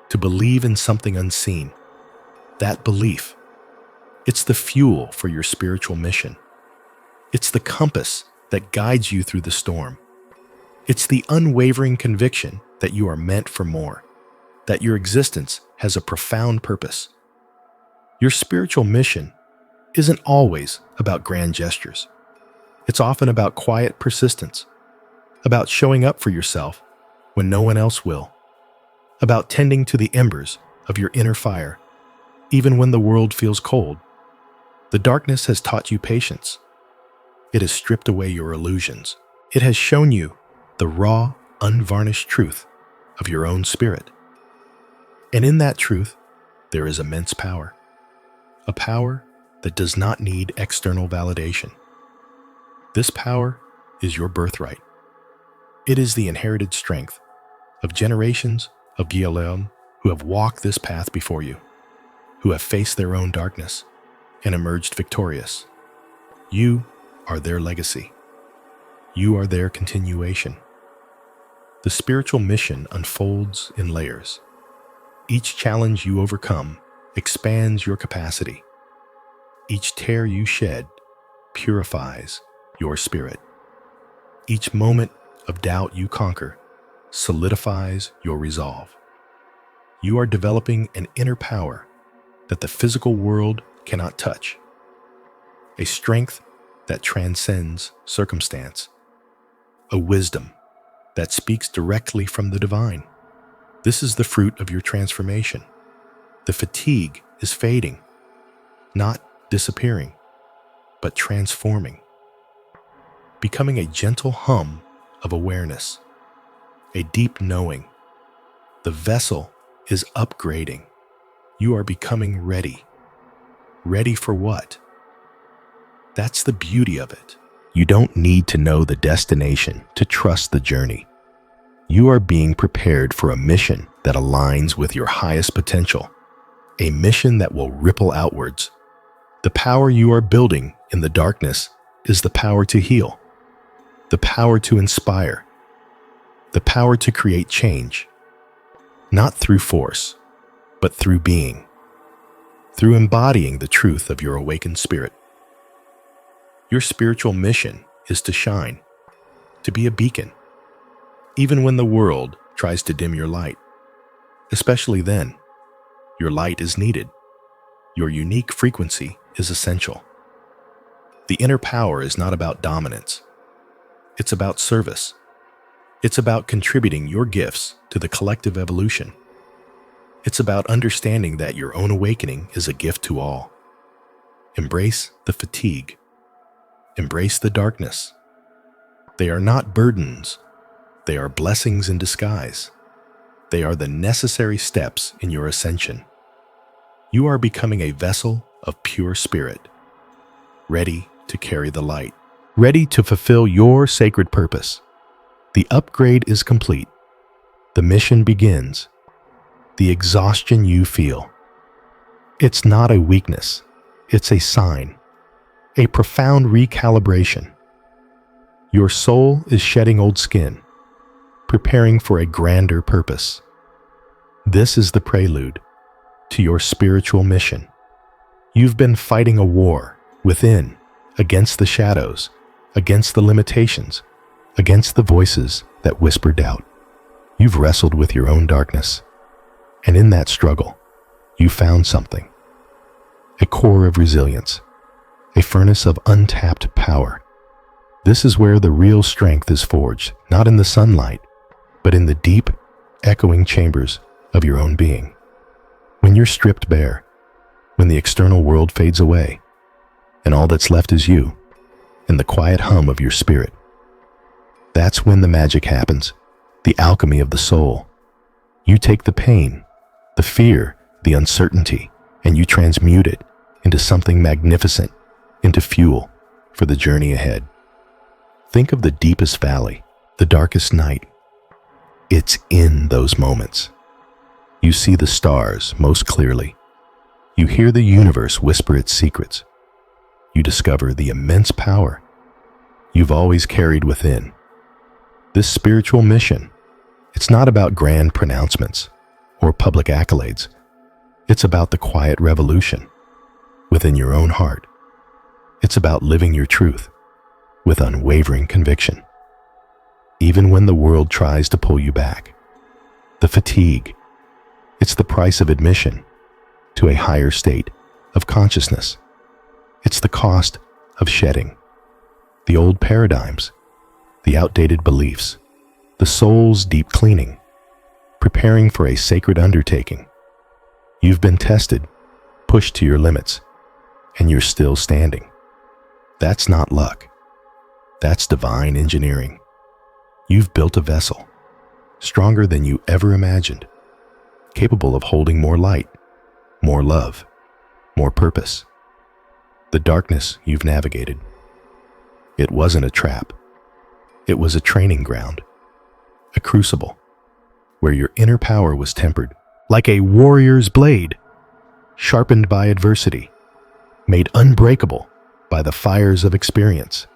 to believe in something unseen. That belief, it's the fuel for your spiritual mission. It's the compass that guides you through the storm. It's the unwavering conviction that you are meant for more, that your existence has a profound purpose. Your spiritual mission isn't always about grand gestures. It's often about quiet persistence, about showing up for yourself when no one else will, about tending to the embers of your inner fire, even when the world feels cold. The darkness has taught you patience. It has stripped away your illusions. It has shown you the raw, unvarnished truth of your own spirit. And in that truth, there is immense power. A power that does not need external validation. This power is your birthright. It is the inherited strength of generations of Guerilleros who have walked this path before you, who have faced their own darkness and emerged victorious. You are their legacy. You are their continuation. The spiritual mission unfolds in layers. Each challenge you overcome expands your capacity. Each tear you shed purifies your spirit. Each moment of doubt you conquer solidifies your resolve. You are developing an inner power that the physical world cannot touch, a strength that transcends circumstance, a wisdom that speaks directly from the divine. This is the fruit of your transformation. The fatigue is fading, not disappearing, but transforming, becoming a gentle hum of awareness, a deep knowing. The vessel is upgrading. You are becoming ready. Ready for what? That's the beauty of it. You don't need to know the destination to trust the journey. You are being prepared for a mission that aligns with your highest potential, a mission that will ripple outwards. The power you are building in the darkness is the power to heal, the power to inspire, the power to create change, not through force, but through being, through embodying the truth of your awakened spirit. Your spiritual mission is to shine, to be a beacon, even when the world tries to dim your light. Especially then, your light is needed. Your unique frequency is essential. The inner power is not about dominance. It's about service. It's about contributing your gifts to the collective evolution. It's about understanding that your own awakening is a gift to all. Embrace the fatigue. Embrace the darkness. They are not burdens. They are blessings in disguise. They are the necessary steps in your ascension. You are becoming a vessel of pure spirit, ready to carry the light, ready to fulfill your sacred purpose. The upgrade is complete. The mission begins. The exhaustion you feel, it's not a weakness. It's a sign, a profound recalibration. Your soul is shedding old skin, preparing for a grander purpose. This is the prelude to your spiritual mission. You've been fighting a war within, against the shadows, against the limitations, against the voices that whisper doubt. You've wrestled with your own darkness, and in that struggle, you found something, a core of resilience, a furnace of untapped power. This is where the real strength is forged, not in the sunlight, but in the deep, echoing chambers of your own being. When you're stripped bare, when the external world fades away, and all that's left is you and the quiet hum of your spirit, that's when the magic happens, the alchemy of the soul. You take the pain, the fear, the uncertainty, and you transmute it into something magnificent, into fuel for the journey ahead. Think of the deepest valley, the darkest night. It's in those moments. You see the stars most clearly. You hear the universe whisper its secrets. You discover the immense power you've always carried within. This spiritual mission, it's not about grand pronouncements. or public accolades. It's about the quiet revolution within your own heart. It's about living your truth with unwavering conviction, even when the world tries to pull you back. The fatigue, it's the price of admission to a higher state of consciousness. It's the cost of shedding the old paradigms, the outdated beliefs, the soul's deep cleaning, preparing for a sacred undertaking. You've been tested, pushed to your limits, and you're still standing. That's not luck. That's divine engineering. You've built a vessel, stronger than you ever imagined, capable of holding more light, more love, more purpose. The darkness you've navigated, it wasn't a trap. It was a training ground, a crucible, where your inner power was tempered like a warrior's blade, sharpened by adversity, made unbreakable by the fires of experience.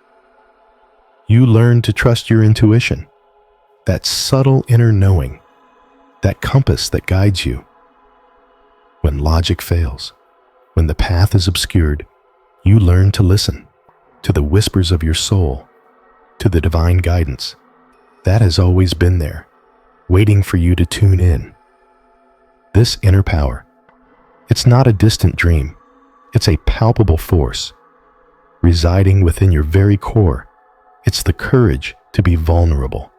You learned to trust your intuition, that subtle inner knowing, that compass that guides you. When logic fails, when the path is obscured, you learn to listen to the whispers of your soul, to the divine guidance that has always been there, waiting for you to tune in. This inner power, it's not a distant dream. It's a palpable force residing within your very core. It's the courage to be vulnerable,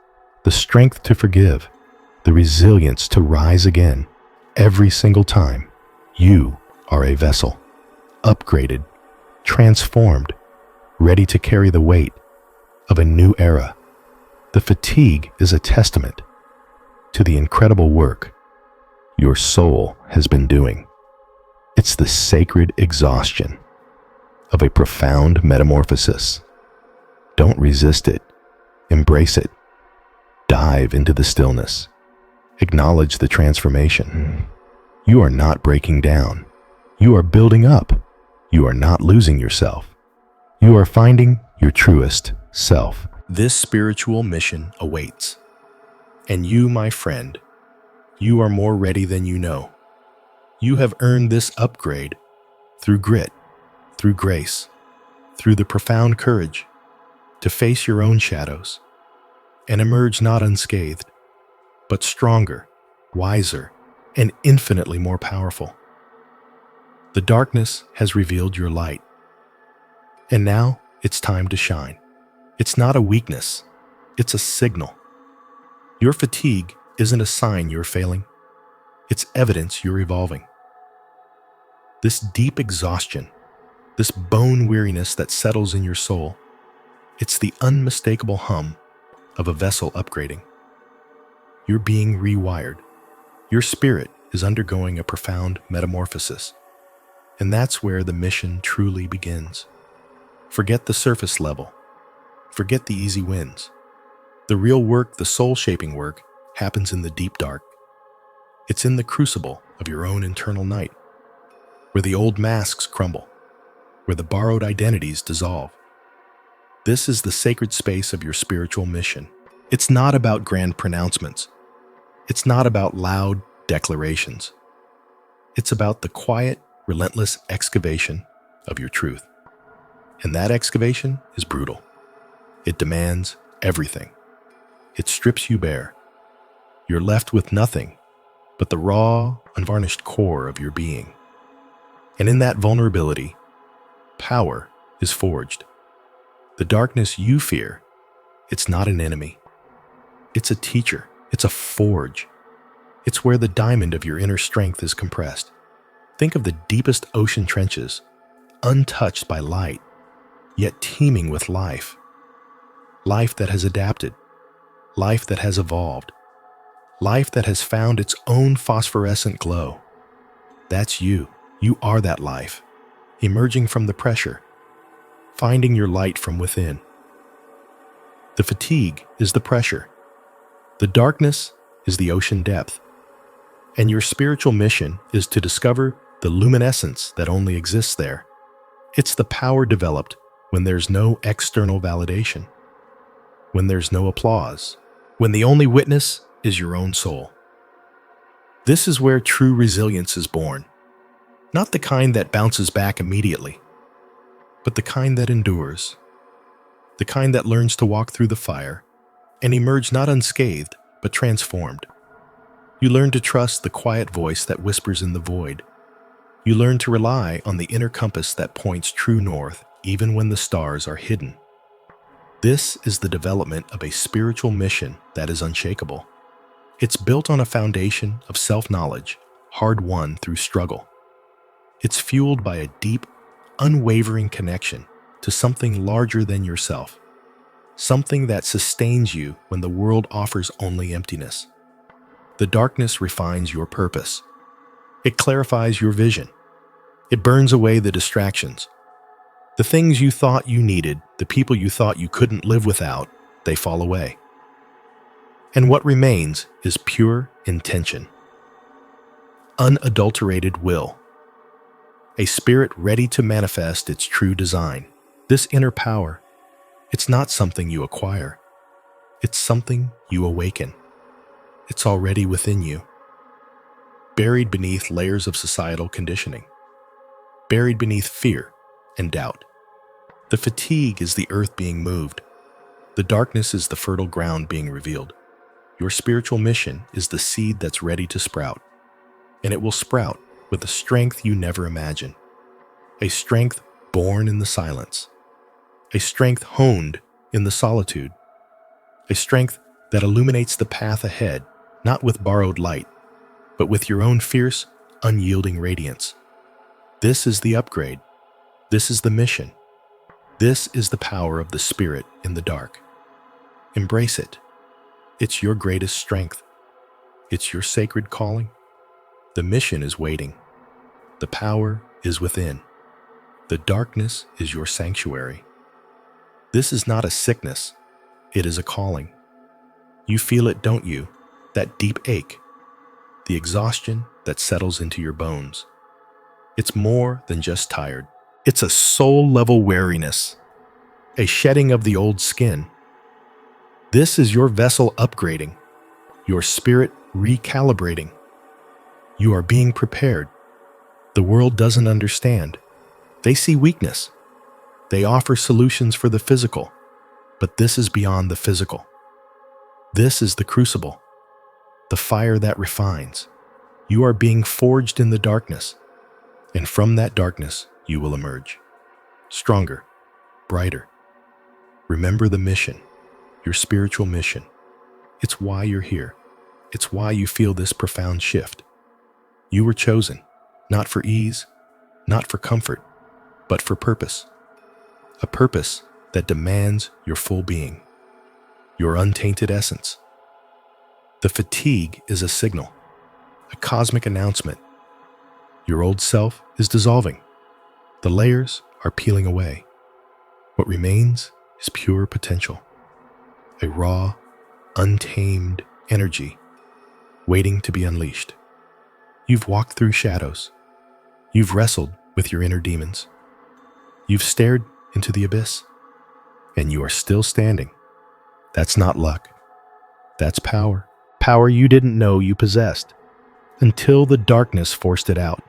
the strength to forgive, the resilience to rise again. Every single time, you are a vessel, upgraded, transformed, ready to carry the weight of a new era. The fatigue is a testament to the incredible work your soul has been doing. It's the sacred exhaustion of a profound metamorphosis. Don't resist it. Embrace it. Dive into the stillness. Acknowledge the transformation. You are not breaking down. You are building up. You are not losing yourself. You are finding your truest self. This spiritual mission awaits. And you, my friend, you are more ready than you know. You have earned this upgrade through grit, through grace, through the profound courage to face your own shadows and emerge not unscathed, but stronger, wiser, and infinitely more powerful. The darkness has revealed your light, and now it's time to shine. It's not a weakness, it's a signal. Your fatigue isn't a sign you're failing. It's evidence you're evolving. This deep exhaustion, this bone weariness that settles in your soul, it's the unmistakable hum of a vessel upgrading. You're being rewired. Your spirit is undergoing a profound metamorphosis. And that's where the mission truly begins. Forget the surface level. Forget the easy wins. The real work, the soul-shaping work, happens in the deep dark. It's in the crucible of your own internal night, where the old masks crumble, where the borrowed identities dissolve. This is the sacred space of your spiritual mission. It's not about grand pronouncements. It's not about loud declarations. It's about the quiet, relentless excavation of your truth. And that excavation is brutal. It demands everything. It strips you bare. You're left with nothing but the raw, unvarnished core of your being. And in that vulnerability, power is forged. The darkness you fear, it's not an enemy. It's a teacher. It's a forge. It's where the diamond of your inner strength is compressed. Think of the deepest ocean trenches, untouched by light, yet teeming with life. Life that has adapted. Life that has evolved. Life that has found its own phosphorescent glow. That's you. You are that life, emerging from the pressure, finding your light from within. The fatigue is the pressure. The darkness is the ocean depth. And your spiritual mission is to discover the luminescence that only exists there. It's the power developed when there's no external validation, when there's no applause, when the only witness is your own soul. This is where true resilience is born. Not the kind that bounces back immediately, but the kind that endures. The kind that learns to walk through the fire and emerge not unscathed, but transformed. You learn to trust the quiet voice that whispers in the void. You learn to rely on the inner compass that points true north even when the stars are hidden. This is the development of a spiritual mission that is unshakable. It's built on a foundation of self-knowledge, hard-won through struggle. It's fueled by a deep, unwavering connection to something larger than yourself, something that sustains you when the world offers only emptiness. The darkness refines your purpose. It clarifies your vision. It burns away the distractions. The things you thought you needed, the people you thought you couldn't live without, they fall away. And what remains is pure intention, unadulterated will, a spirit ready to manifest its true design. This inner power, it's not something you acquire. It's something you awaken. It's already within you, buried beneath layers of societal conditioning, buried beneath fear and doubt. The fatigue is the earth being moved. The darkness is the fertile ground being revealed. Your spiritual mission is the seed that's ready to sprout, and it will sprout with a strength you never imagined, a strength born in the silence, a strength honed in the solitude, a strength that illuminates the path ahead, not with borrowed light, but with your own fierce, unyielding radiance. This is the upgrade. This is the mission. This is the power of the spirit in the dark. Embrace it. It's your greatest strength. It's your sacred calling. The mission is waiting. The power is within. The darkness is your sanctuary. This is not a sickness. It is a calling. You feel it, don't you? That deep ache, the exhaustion that settles into your bones. It's more than just tired. It's a soul-level weariness, a shedding of the old skin. This is your vessel upgrading, your spirit recalibrating. You are being prepared. The world doesn't understand. They see weakness. They offer solutions for the physical, but this is beyond the physical. This is the crucible, the fire that refines. You are being forged in the darkness, and from that darkness you will emerge, stronger, brighter. Remember the mission, your spiritual mission. It's why you're here. It's why you feel this profound shift. You were chosen, not for ease, not for comfort, but for purpose. A purpose that demands your full being, your untainted essence. The fatigue is a signal, a cosmic announcement. Your old self is dissolving. The layers are peeling away. What remains is pure potential, a raw, untamed energy waiting to be unleashed. You've walked through shadows. You've wrestled with your inner demons. You've stared into the abyss, and you are still standing. That's not luck. That's power. Power you didn't know you possessed until the darkness forced it out.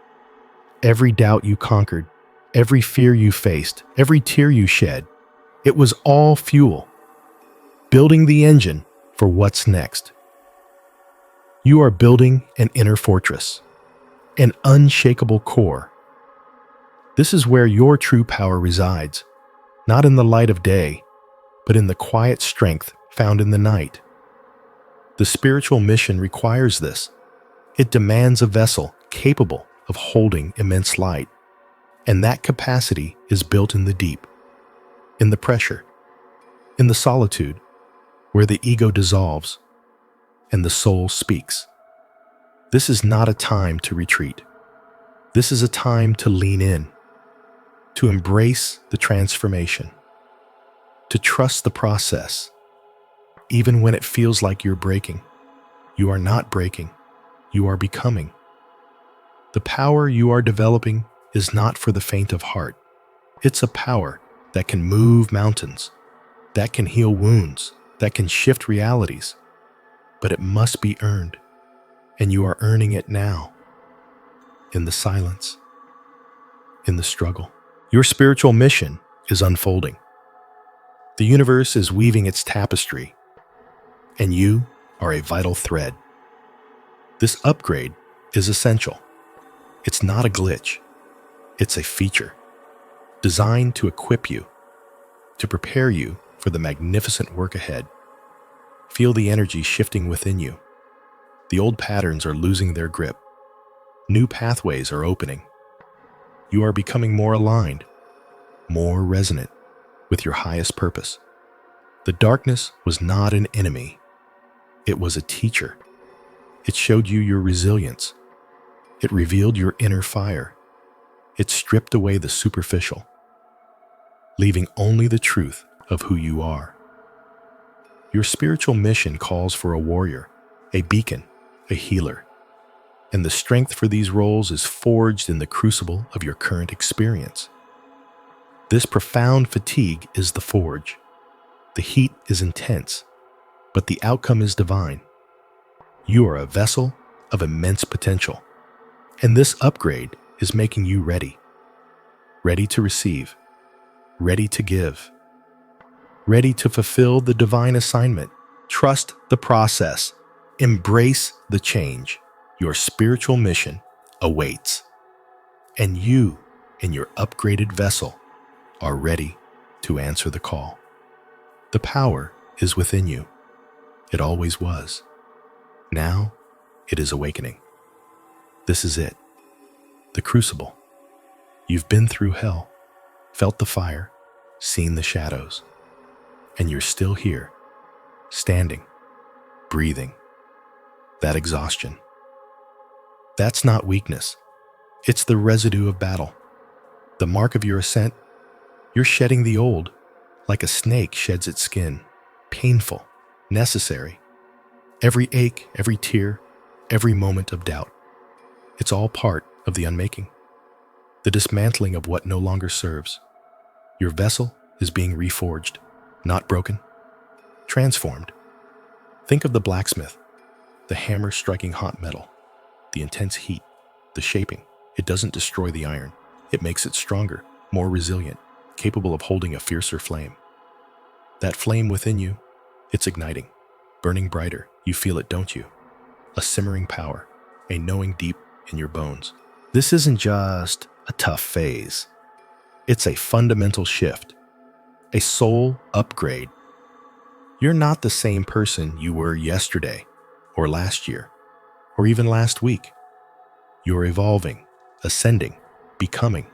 Every doubt you conquered, every fear you faced, every tear you shed, it was all fuel, building the engine for what's next. You are building an inner fortress, an unshakable core. This is where your true power resides, not in the light of day, but in the quiet strength found in the night. The spiritual mission requires this. It demands a vessel capable of holding immense light, and that capacity is built in the deep, in the pressure, in the solitude, where the ego dissolves and the soul speaks. This is not a time to retreat. This is a time to lean in, to embrace the transformation, to trust the process. Even when it feels like you're breaking, you are not breaking, you are becoming. The power you are developing is not for the faint of heart. It's a power that can move mountains, that can heal wounds, that can shift realities, but it must be earned. And you are earning it now, in the silence, in the struggle. Your spiritual mission is unfolding. The universe is weaving its tapestry, and you are a vital thread. This upgrade is essential. It's not a glitch. It's a feature designed to equip you, to prepare you for the magnificent work ahead. Feel the energy shifting within you. The old patterns are losing their grip. New pathways are opening. You are becoming more aligned, more resonant with your highest purpose. The darkness was not an enemy. It was a teacher. It showed you your resilience. It revealed your inner fire. It stripped away the superficial, leaving only the truth of who you are. Your spiritual mission calls for a warrior, a beacon, a healer. And the strength for these roles is forged in the crucible of your current experience. This profound fatigue is the forge. The heat is intense, but the outcome is divine. You are a vessel of immense potential, and this upgrade is making you ready. Ready to receive, ready to give, ready to fulfill the divine assignment. Trust the process. Embrace the change. Your spiritual mission awaits, and you and your upgraded vessel are ready to answer the call. The power is within you. It always was. Now it is awakening. This is it. The crucible. You've been through hell, felt the fire, seen the shadows, and you're still here, standing, breathing. That exhaustion. That's not weakness. It's the residue of battle. The mark of your ascent. You're shedding the old, like a snake sheds its skin. Painful, necessary. Every ache, every tear, every moment of doubt. It's all part of the unmaking. The dismantling of what no longer serves. Your vessel is being reforged, not broken, transformed. Think of the blacksmith, the hammer striking hot metal, the intense heat, the shaping. It doesn't destroy the iron. It makes it stronger, more resilient, capable of holding a fiercer flame. That flame within you, it's igniting, burning brighter. You feel it, don't you? A simmering power, a knowing deep in your bones. This isn't just a tough phase. It's a fundamental shift, a soul upgrade. You're not the same person you were yesterday, or last year, or even last week. You're evolving, ascending, becoming.